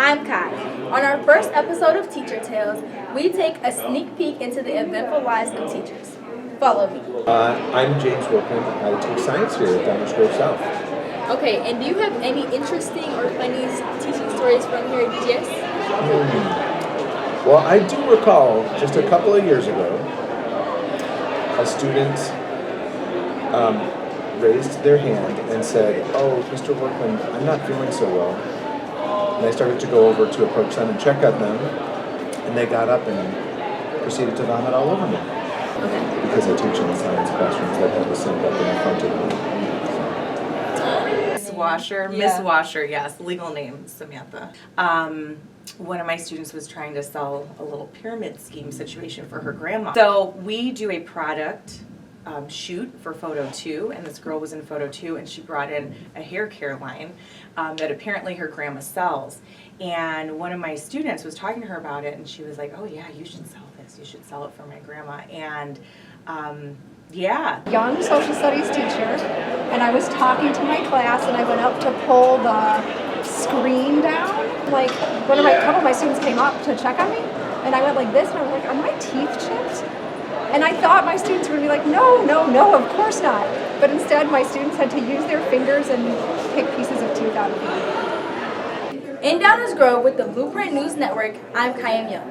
I'm Kai. On our first episode of Teacher Tales, we take a sneak peek into the eventful lives of teachers. Follow me. I'm James Wilkin. I teach science here at Downers Grove South. Okay, and do you have any interesting or funny teaching stories from here at DGS? Well, I do recall just a couple of years ago, a student raised their hand and said, "Oh, Mr. Workman, I'm not feeling so well." And I started to go over to approach them and check on them, and they got up and proceeded to vomit all over me. Okay. Because I teach in the science classrooms that have a sink up in the front of me. Miss Washer, yes, legal name, Samantha. One of my students was trying to sell a little pyramid scheme situation for her grandma. So we do a product shoot for photo 2, and this girl was in photo 2, and she brought in a hair care line that apparently her grandma sells. And one of my students was talking to her about it, and she was like, "Oh yeah, you should sell this. You should sell it for my grandma." And yeah. Young social studies teacher, and I was talking to my class, and I went up to pull the screen down. Like a couple of my students came up to check on me, and I went like this, and I was like, "Are my teeth chipped?" And I thought my students were going to be like, no, of course not. But instead, my students had to use their fingers and pick pieces of tooth out of me. In Downers Grove with the Blueprint News Network, I'm Ky'm.